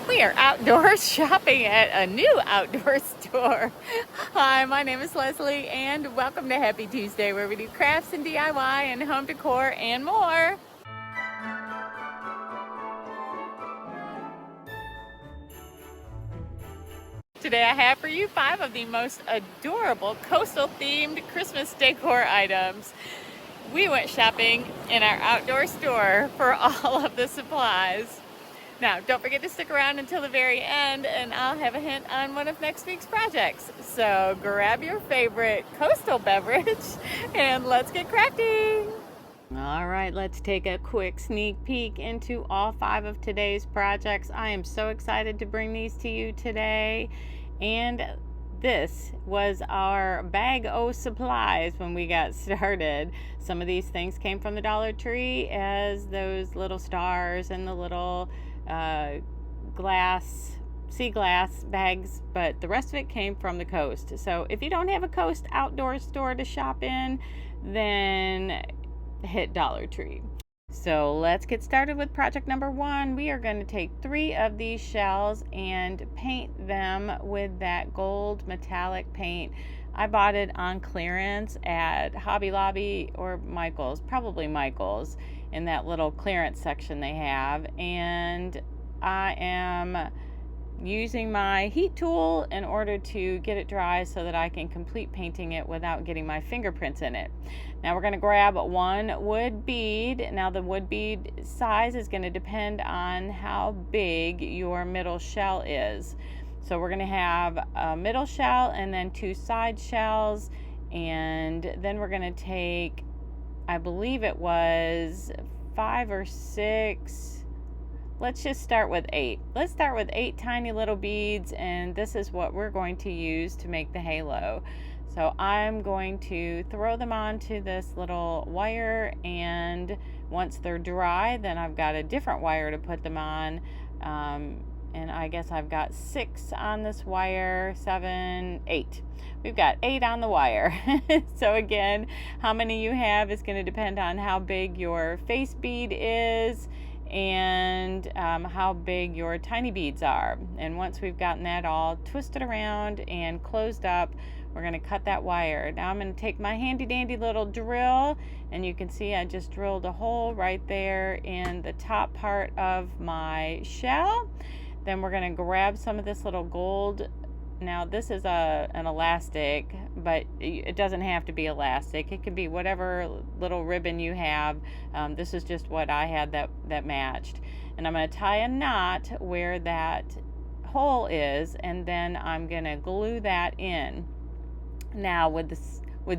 We are outdoors shopping at a new outdoor store. Hi, my name is Leslie and welcome to Happy Tuesday, where we do crafts and DIY and home decor and more. Today I have for you 5 of the most adorable coastal themed Christmas decor items. We went shopping in our outdoor store for all of the supplies. Now, don't forget to stick around until the very end and I'll have a hint on one of next week's projects. So grab your favorite coastal beverage and let's get crafting. All right, let's take a quick sneak peek into all 5 of today's projects. I am so excited to bring these to you today. And this was our bag o' supplies when we got started. Some of these things came from the Dollar Tree, as those little stars and the little sea glass bags, but the rest of it came from the coast. So if you don't have a coast outdoor store to shop in, then hit Dollar Tree. So let's get started with project number 1. We are going to take 3 of these shells and paint them with that gold metallic paint. I bought it on clearance at Hobby Lobby or Michael's, probably Michael's, in that little clearance section they have. And I am using my heat tool in order to get it dry so that I can complete painting it without getting my fingerprints in it. Now we're going to grab 1 wood bead. Now the wood bead size is going to depend on how big your middle shell is. So we're going to have a middle shell and then 2 side shells, and then we're going to take, I believe it was 5 or 6. Let's just start with 8. Let's start with 8 tiny little beads, and this is what we're going to use to make the halo. So I'm going to throw them onto this little wire, and once they're dry, then I've got a different wire to put them on. And I guess I've got 6 on this wire, 7, 8. We've got 8 on the wire. So again, how many you have is going to depend on how big your face bead is and how big your tiny beads are. And once we've gotten that all twisted around and closed up, we're going to cut that wire. Now I'm going to take my handy dandy little drill, and you can see I just drilled a hole right there in the top part of my shell. Then we're going to grab some of this little gold. Now this is an elastic, but it doesn't have to be elastic. It could be whatever little ribbon you have. This is just what I had that matched. And I'm going to tie a knot where that hole is, and then I'm going to glue that in. Now with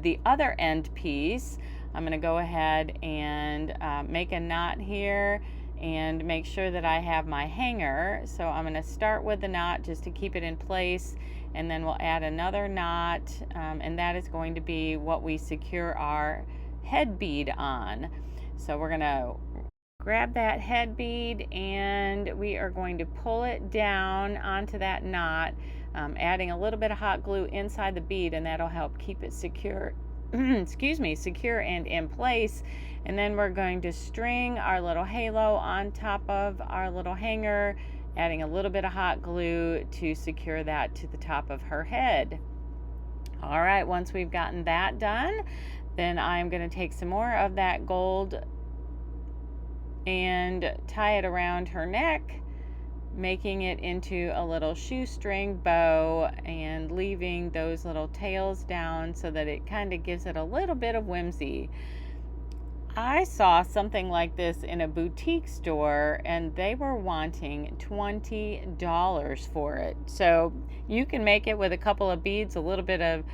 the other end piece, I'm going to go ahead and make a knot here and make sure that I have my hanger. So I'm going to start with the knot just to keep it in place, and then we'll add another knot, and that is going to be what we secure our head bead on. So we're going to grab that head bead and we are going to pull it down onto that knot, adding a little bit of hot glue inside the bead, and that'll help keep it secure secure and in place. And then we're going to string our little halo on top of our little hanger, adding a little bit of hot glue to secure that to the top of her head. All right, once we've gotten that done, then I'm going to take some more of that gold and tie it around her neck, making it into a little shoestring bow and leaving those little tails down so that it kind of gives it a little bit of whimsy. I saw something like this in a boutique store and they were wanting $20 for it. So you can make it with a couple of beads, a little bit of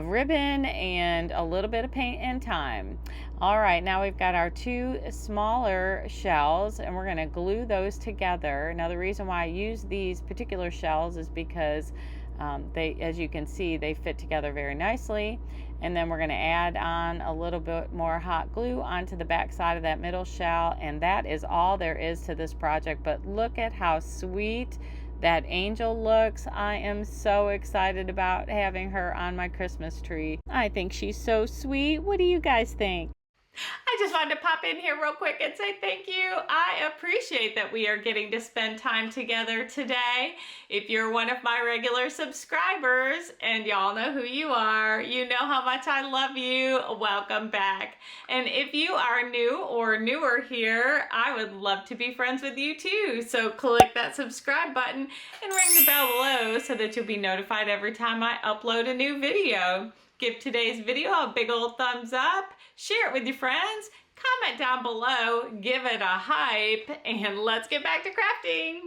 ribbon, and a little bit of paint and time. All right, now we've got our 2 smaller shells and we're going to glue those together. Now the reason why I use these particular shells is because they, as you can see, they fit together very nicely. And then we're going to add on a little bit more hot glue onto the back side of that middle shell, and that is all there is to this project. But look at how sweet that angel looks. I am so excited about having her on my Christmas tree. I think she's so sweet. What do you guys think? I just wanted to pop in here real quick and say thank you. I appreciate that we are getting to spend time together today. If you're one of my regular subscribers, and y'all know who you are, you know how much I love you. Welcome back. And if you are new or newer here, I would love to be friends with you too. So click that subscribe button and ring the bell below so that you'll be notified every time I upload a new video. Give today's video a big old thumbs up, share it with your friends, comment down below, give it a hype, and let's get back to crafting.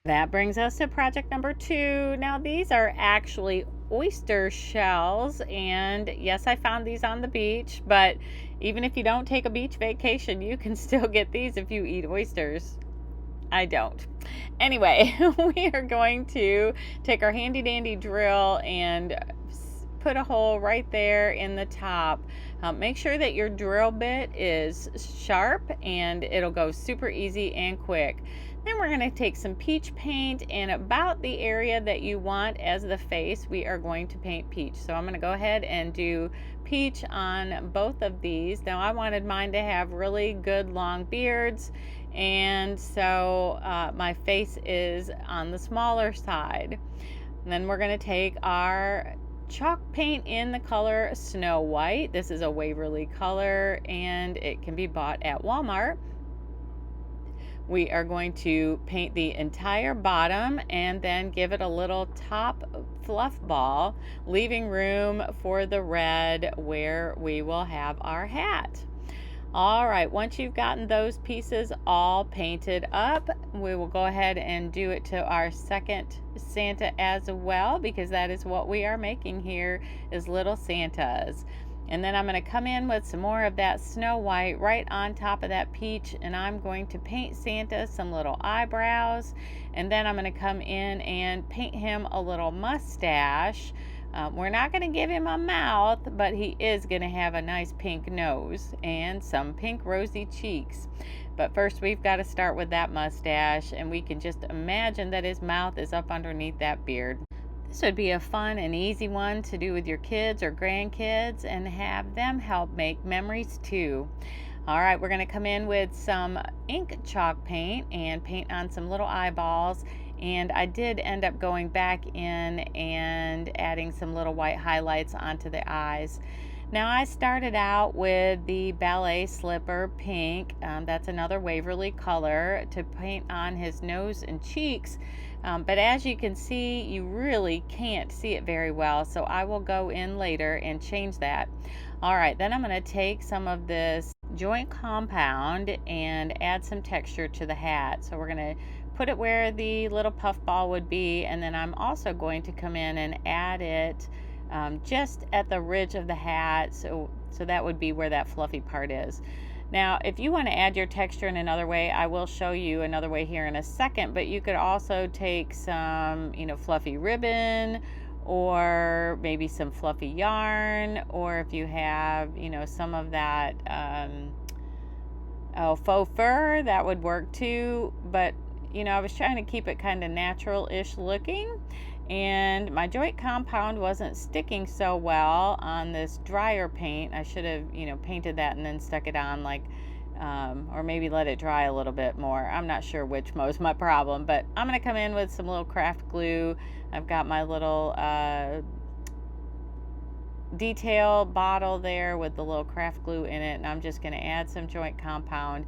That brings us to project number 2. Now these are actually oyster shells, and yes, I found these on the beach, but even if you don't take a beach vacation, you can still get these if you eat oysters. I don't. Anyway, we are going to take our handy dandy drill and put a hole right there in the top. Make sure that your drill bit is sharp and it'll go super easy and quick. Then we're going to take some peach paint, and about the area that you want as the face, we are going to paint peach. So I'm going to go ahead and do peach on both of these. Now I wanted mine to have really good long beards, and so my face is on the smaller side. And then we're going to take our chalk paint in the color Snow White. This is a Waverly color and it can be bought at Walmart. We are going to paint the entire bottom and then give it a little top fluff ball, leaving room for the red where we will have our hat. All right, once you've gotten those pieces all painted up, we will go ahead and do it to our second Santa as well, because that is what we are making here, is little Santas. And then I'm going to come in with some more of that Snow White right on top of that peach, and I'm going to paint Santa some little eyebrows, and then I'm going to come in and paint him a little mustache. We're not going to give him a mouth, but he is going to have a nice pink nose and some pink rosy cheeks. But first we've got to start with that mustache, and we can just imagine that his mouth is up underneath that beard. This would be a fun and easy one to do with your kids or grandkids and have them help make memories too. All right, we're going to come in with some ink chalk paint and paint on some little eyeballs. And I did end up going back in and adding some little white highlights onto the eyes. Now I started out with the ballet slipper pink. That's another Waverly color to paint on his nose and cheeks. But as you can see, you really can't see it very well. So I will go in later and change that. All right, then I'm going to take some of this joint compound and add some texture to the hat. So we're going to put it where the little puff ball would be, and then I'm also going to come in and add it just at the ridge of the hat, so that would be where that fluffy part is. Now if you want to add your texture in another way, I will show you another way here in a second, but you could also take some fluffy ribbon, or maybe some fluffy yarn, or if you have some of that faux fur, that would work too. But I was trying to keep it kind of natural-ish looking, and my joint compound wasn't sticking so well on this drier paint. I should have, painted that and then stuck it on, like, or maybe let it dry a little bit more. I'm not sure which was my problem, but I'm going to come in with some little craft glue. I've got my little detail bottle there with the little craft glue in it, and I'm just going to add some joint compound.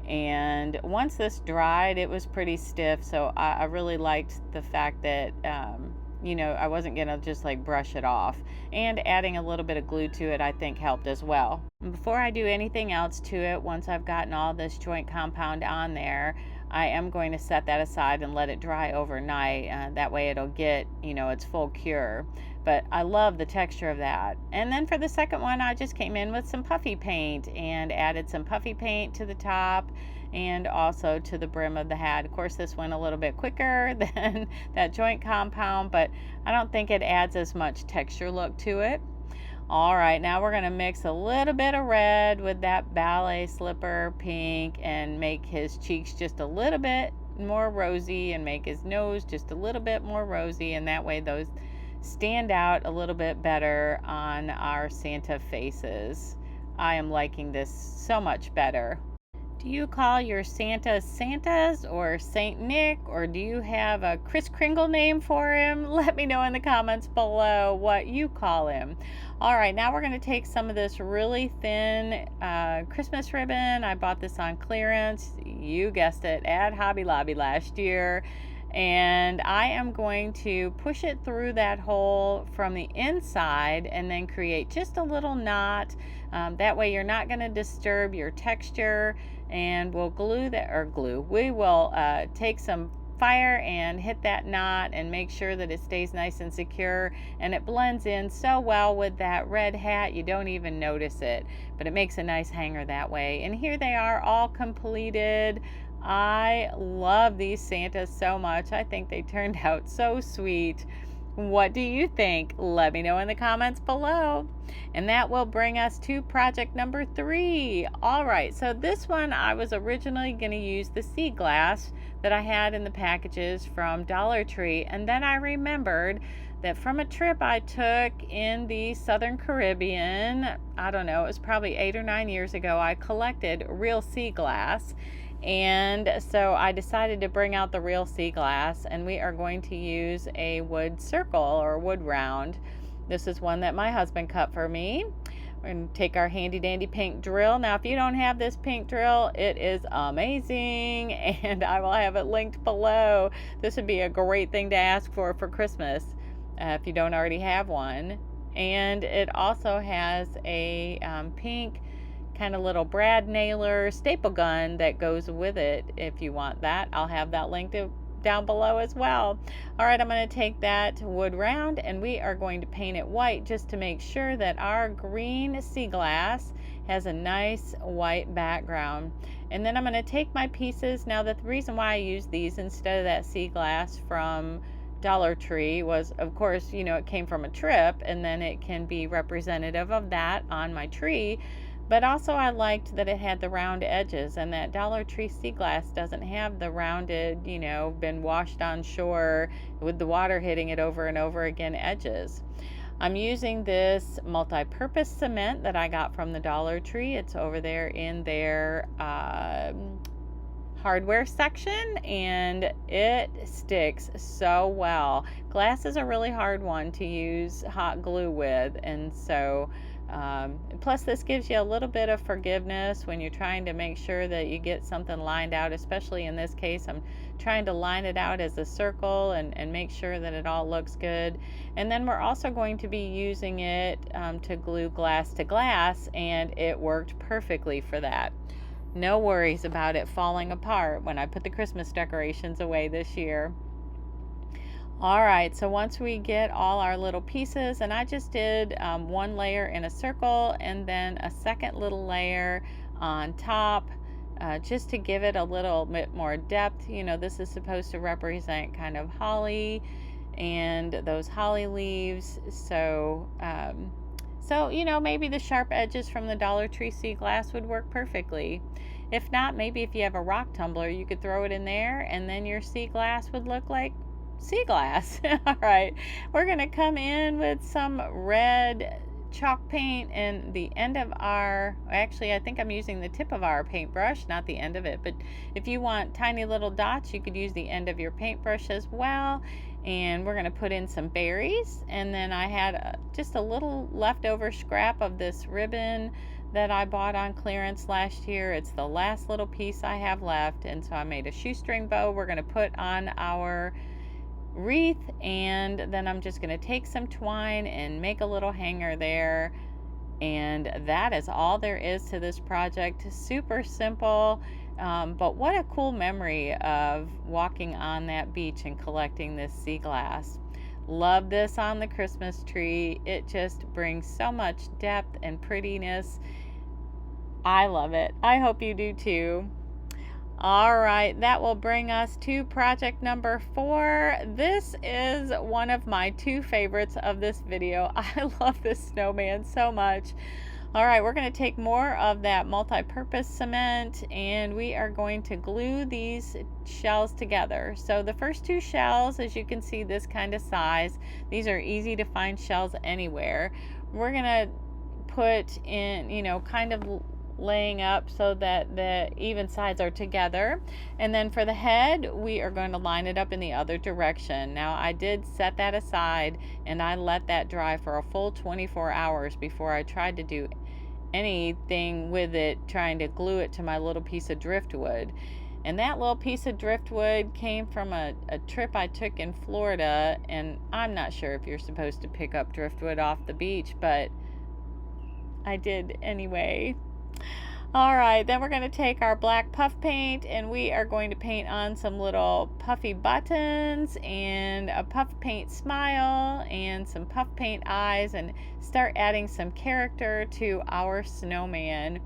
And once this dried, it was pretty stiff, so I really liked the fact that I wasn't gonna just like brush it off, and adding a little bit of glue to it I think helped as well. And before I do anything else to it, once I've gotten all this joint compound on there, I am going to set that aside and let it dry overnight. That way it'll get its full cure. But I love the texture of that. And then for the second one, I just came in with some puffy paint and added some puffy paint to the top and also to the brim of the hat. Of course, this went a little bit quicker than that joint compound, but I don't think it adds as much texture look to it. All right, now we're going to mix a little bit of red with that ballet slipper pink and make his cheeks just a little bit more rosy, and make his nose just a little bit more rosy, and that way those stand out a little bit better on our Santa faces. I am liking this so much better. Do you call your Santas Santas or Saint Nick, or do you have a Kris Kringle name for him? Let me know in the comments below what you call him. All right, now we're going to take some of this really thin Christmas ribbon. I bought this on clearance. You guessed it, at Hobby Lobby last year. And I am going to push it through that hole from the inside and then create just a little knot. That way you're not going to disturb your texture, and we'll we will take some fire and hit that knot and make sure that it stays nice and secure, and it blends in so well with that red hat you don't even notice it, but it makes a nice hanger that way. And here they are, all completed. I love these Santas so much. I think they turned out so sweet. What do you think? Let me know in the comments below. And that will bring us to project number 3. All right, so this one I was originally going to use the sea glass that I had in the packages from Dollar Tree, and then I remembered that from a trip I took in the Southern Caribbean, I don't know, it was probably 8 or 9 years ago, I collected real sea glass. And so I decided to bring out the real sea glass, and we are going to use a wood circle or wood round. This is one that my husband cut for me. We're going to take our handy dandy pink drill. Now, if you don't have this pink drill, it is amazing, and I will have it linked below. This would be a great thing to ask for Christmas if you don't already have one. And it also has a pink kind of little brad nailer staple gun that goes with it. If you want that, I'll have that linked down below as well. All right, I'm going to take that wood round and we are going to paint it white just to make sure that our green sea glass has a nice white background. And then I'm going to take my pieces. Now, the reason why I use these instead of that sea glass from Dollar Tree was, of course, you know, it came from a trip, and then it can be representative of that on my tree. But also I liked that it had the round edges, and that Dollar Tree sea glass doesn't have the rounded, you know, been washed on shore with the water hitting it over and over again edges. I'm using this multi-purpose cement that I got from the Dollar Tree. It's over there in their hardware section, and it sticks so well. Glass is a really hard one to use hot glue with, and so plus this gives you a little bit of forgiveness when you're trying to make sure that you get something lined out. Especially in this case, I'm trying to line it out as a circle and make sure that it all looks good. And then we're also going to be using it to glue glass to glass, and it worked perfectly for that. No worries about it falling apart when I put the Christmas decorations away this year. All right, so once we get all our little pieces, and I just did one layer in a circle and then a second little layer on top just to give it a little bit more depth. You know, this is supposed to represent kind of holly and those holly leaves. So, you know, maybe the sharp edges from the Dollar Tree sea glass would work perfectly. If not, maybe if you have a rock tumbler, you could throw it in there, and then your sea glass would look like sea glass. All right, we're going to come in with some red chalk paint, and the end of our, actually I think I'm using the tip of our paintbrush, not the end of it, but if you want tiny little dots, you could use the end of your paintbrush as well. And we're going to put in some berries, and then I had just a little leftover scrap of this ribbon that I bought on clearance last year. It's the last little piece I have left, and so I made a shoestring bow we're going to put on our wreath, and then I'm just going to take some twine and make a little hanger there. And that is all there is to this project. Super simple, but what a cool memory of walking on that beach and collecting this sea glass. Love this on the Christmas tree. It just brings so much depth and prettiness. I love it. I hope you do too. All right, that will bring us to project number 4. This is one of my 2 favorites of this video. I love this snowman so much. All right, we're going to take more of that multi-purpose cement, and we are going to glue these shells together. So the first 2 shells, as you can see, this kind of size, these are easy to find shells anywhere. We're going to put in, kind of laying up so that the even sides are together. And then for the head, we are going to line it up in the other direction. Now, I did set that aside and I let that dry for a full 24 hours before I tried to do anything with it, trying to glue it to my little piece of driftwood. And that little piece of driftwood came from a trip I took in Florida, and I'm not sure if you're supposed to pick up driftwood off the beach, but I did anyway. All right, then we're going to take our black puff paint and we are going to paint on some little puffy buttons and a puff paint smile and some puff paint eyes, and start adding some character to our snowman.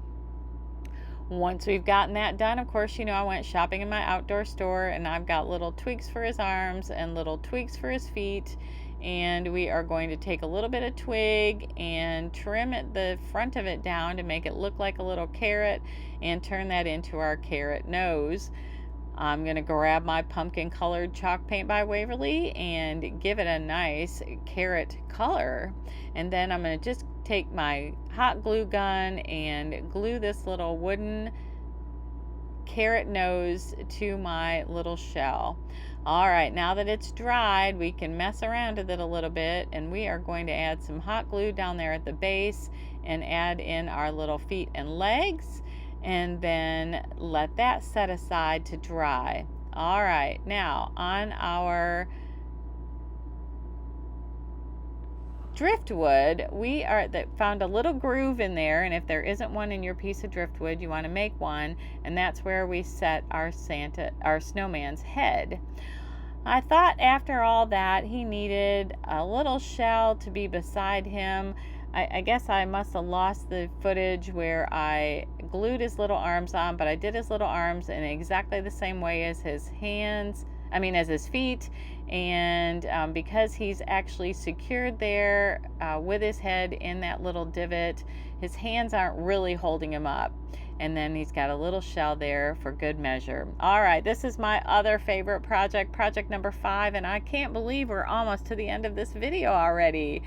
Once we've gotten that done, of course, I went shopping in my outdoor store, and I've got little tweaks for his arms and little tweaks for his feet. And we are going to take a little bit of twig and trim the front of it down to make it look like a little carrot and turn that into our carrot nose. I'm going to grab my pumpkin colored chalk paint by Waverly and give it a nice carrot color. And then I'm going to just take my hot glue gun and glue this little wooden carrot nose to my little shell. All right, now that it's dried, we can mess around with it a little bit, and we are going to add some hot glue down there at the base and add in our little feet and legs, and then let that set aside to dry. All right, now on our driftwood, we found a little groove in there, and if there isn't one in your piece of driftwood, you want to make one, and that's where we set our snowman's head. I thought after all that he needed a little shell to be beside him. I guess I must have lost the footage where I glued his little arms on, but I did his little arms in exactly the same way as his feet. And because he's actually secured there with his head in that little divot, his hands aren't really holding him up. And then he's got a little shell there for good measure. All right, this is my other favorite project number 5, and I can't believe we're almost to the end of this video already.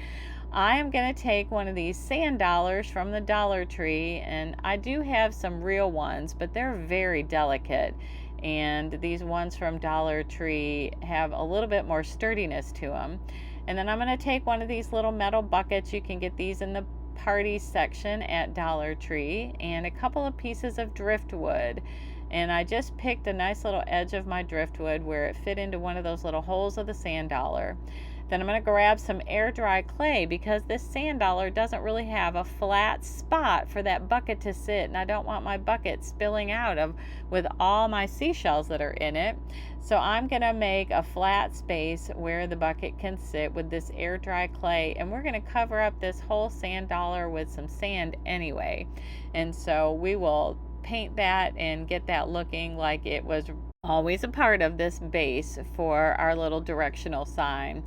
I am going to take one of these sand dollars from the Dollar Tree, and I do have some real ones, but they're very delicate. And these ones from Dollar Tree have a little bit more sturdiness to them. And then I'm going to take one of these little metal buckets. You can get these in the party section at Dollar Tree, and a couple of pieces of driftwood. And I just picked a nice little edge of my driftwood where it fit into one of those little holes of the sand dollar. Then I'm going to grab some air dry clay, because this sand dollar doesn't really have a flat spot for that bucket to sit, and I don't want my bucket spilling out with all my seashells that are in it. So I'm going to make a flat space where the bucket can sit with this air dry clay, and we're going to cover up this whole sand dollar with some sand anyway. And so we will paint that and get that looking like it was always a part of this base for our little directional sign.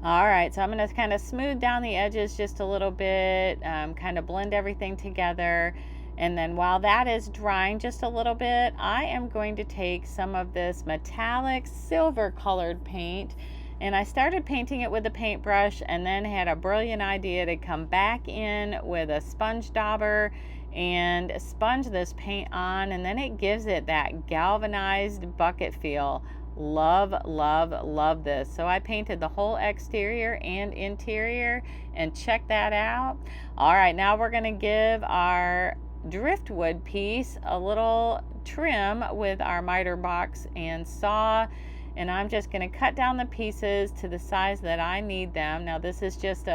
All right, so I'm going to kind of smooth down the edges just a little bit, kind of blend everything together. And then while that is drying just a little bit, I am going to take some of this metallic silver colored paint, and I started painting it with a paintbrush and then had a brilliant idea to come back in with a sponge dauber and sponge this paint on, and then it gives it that galvanized bucket feel. Love, love, love this. So I painted the whole exterior and interior, and check that out. All right, now we're going to give our driftwood piece a little trim with our miter box and saw, and I'm just going to cut down the pieces to the size that I need them. Now this is just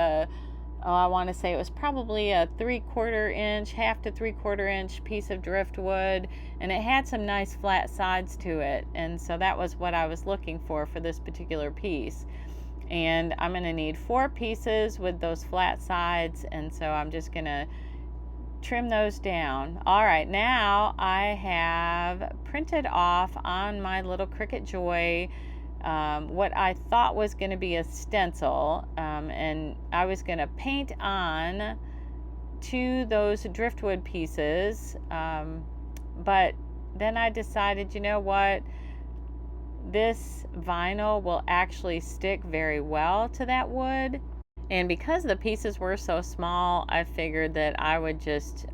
I want to say it was probably a 3/4 inch, half to 3/4 inch piece of driftwood, and it had some nice flat sides to it, and so that was what I was looking for this particular piece. And I'm going to need 4 pieces with those flat sides, and so I'm just going to trim those down. All right, now I have printed off on my little Cricut Joy what I thought was going to be a stencil, and I was going to paint on to those driftwood pieces, but then I decided, you know what, this vinyl will actually stick very well to that wood, And because the pieces were so small, I figured that I would just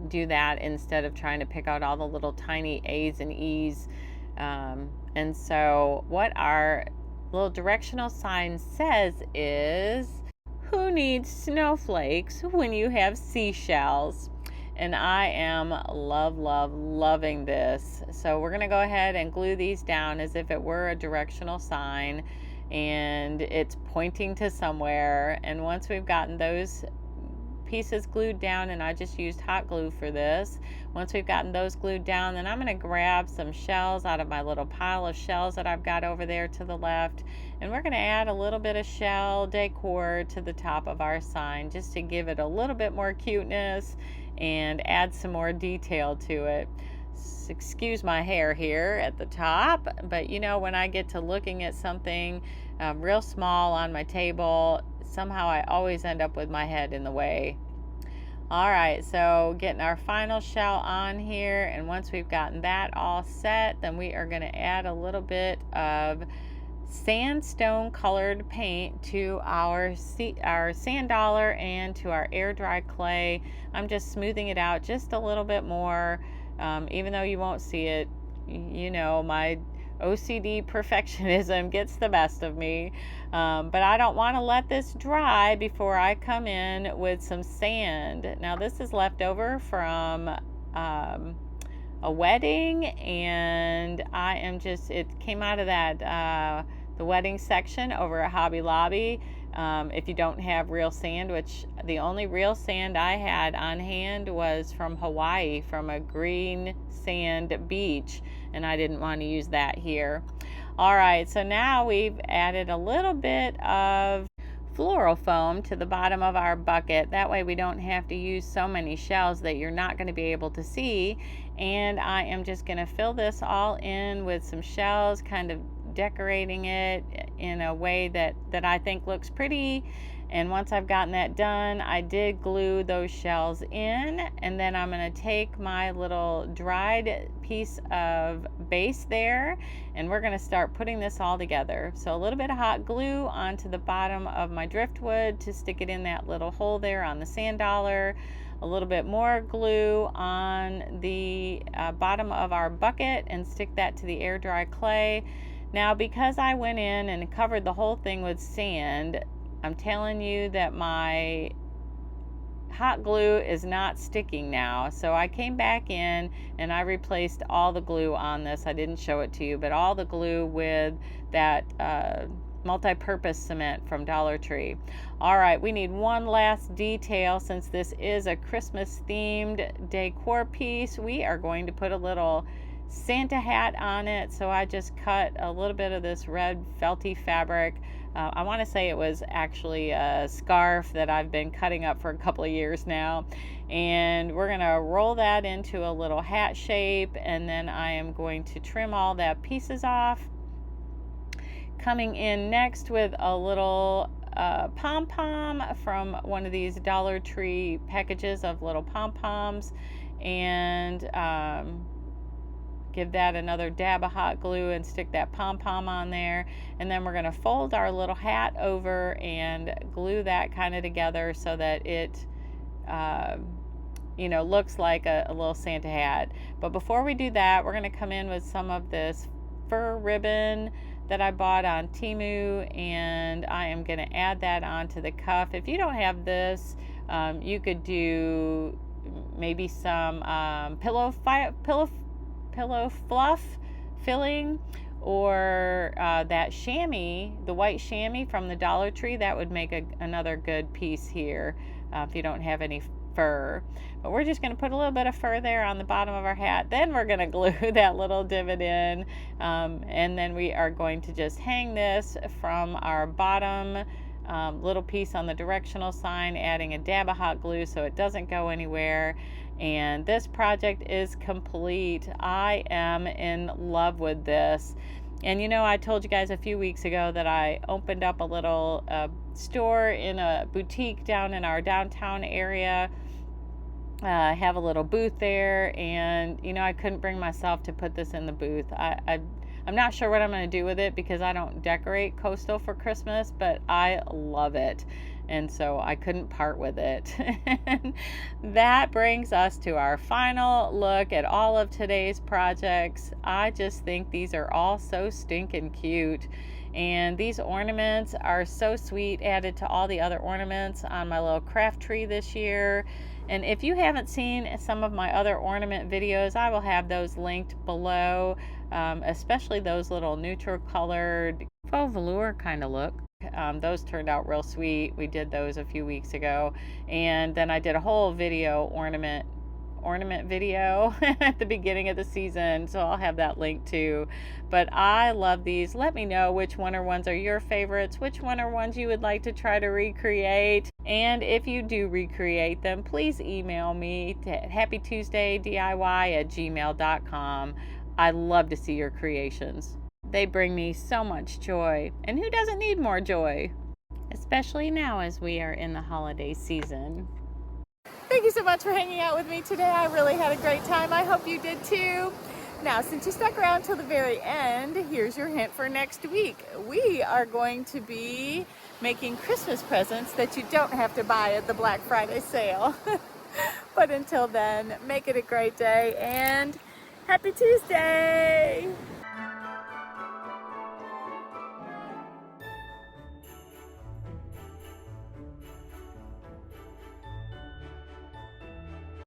do that instead of trying to pick out all the little tiny A's and E's. And so what our little directional sign says is, who needs snowflakes when you have seashells? And I am loving this. So we're going to go ahead and glue these down as if it were a directional sign, and it's pointing to somewhere. And once we've gotten those pieces glued down, and I just used hot glue for this, once we've gotten those glued down, then I'm going to grab some shells out of my little pile of shells that I've got over there to the left, and we're going to add a little bit of shell decor to the top of our sign just to give it a little bit more cuteness and add some more detail to it. Excuse my hair here at the top, but you know, when I get to looking at something real small on my table, somehow I always end up with my head in the way. All right, so getting our final shell on here, and once we've gotten that all set, then we are going to add a little bit of sandstone colored paint to our sand dollar and to our air dry clay. I'm just smoothing it out just a little bit more, even though you won't see it. You know, my OCD perfectionism gets the best of me, but I don't want to let this dry before I come in with some sand. Now this is left over from a wedding, and it came out of that the wedding section over at Hobby Lobby. If you don't have real sand, which the only real sand I had on hand was from Hawaii, from a green sand beach, and I didn't want to use that here. All right, so now we've added a little bit of floral foam to the bottom of our bucket. That way we don't have to use so many shells that you're not going to be able to see. And I am just going to fill this all in with some shells, kind of decorating it in a way that I think looks pretty. And once I've gotten that done, I did glue those shells in, and then I'm going to take my little dried piece of base there, and we're going to start putting this all together. So a little bit of hot glue onto the bottom of my driftwood to stick it in that little hole there on the sand dollar. A little bit more glue on the bottom of our bucket and stick that to the air dry clay. Now, because I went in and covered the whole thing with sand, I'm telling you that my hot glue is not sticking now. So I came back in and I replaced all the glue on this. I didn't show it to you, but all the glue with that multi-purpose cement from Dollar Tree. All right, we need one last detail. Since this is a Christmas themed decor piece, we are going to put a little Santa hat on it. So I just cut a little bit of this red felty fabric. I want to say it was actually a scarf that I've been cutting up for a couple of years now, and we're gonna roll that into a little hat shape, and then I am going to trim all that pieces off. Coming in next with a little pom-pom from one of these Dollar Tree packages of little pom-poms, and give that another dab of hot glue and stick that pom-pom on there. And then we're going to fold our little hat over and glue that kind of together so that it looks like a little Santa hat. But before we do that, we're going to come in with some of this fur ribbon that I bought on Temu, and I am going to add that onto the cuff. If you don't have this, you could do maybe some pillow fluff filling, or that chamois, the white chamois from the Dollar Tree. That would make another good piece here if you don't have any fur. But we're just going to put a little bit of fur there on the bottom of our hat. Then we're going to glue that little divot in, and then we are going to just hang this from our bottom little piece on the directional sign, adding a dab of hot glue so it doesn't go anywhere. And this project is complete. I am in love with this. And I told you guys a few weeks ago that I opened up a little store in a boutique down in our downtown area. I have a little booth there, and I couldn't bring myself to put this in the booth. I'm not sure what I'm going to do with it because I don't decorate coastal for Christmas, but I love it. And so I couldn't part with it. And that brings us to our final look at all of today's projects. I just think these are all so stinking cute. And these ornaments are so sweet, added to all the other ornaments on my little craft tree this year. And if you haven't seen some of my other ornament videos, I will have those linked below, especially those little neutral colored faux velour kind of look. Those turned out real sweet. We did those a few weeks ago. And then I did a whole video ornament video at the beginning of the season, so I'll have that link too. But I love these. Let me know which winter ones are your favorites, which winter ones you would like to try to recreate, and if you do recreate them, please email me to happytuesdaydiy@gmail.com. I love to see your creations. They bring me so much joy, and who doesn't need more joy, especially now as we are in the holiday season. Thank you so much for hanging out with me today. I really had a great time. I hope you did too. Now, since you stuck around till the very end, here's your hint for next week. We are going to be making Christmas presents that you don't have to buy at the Black Friday sale. But until then, make it a great day and Happy Tuesday!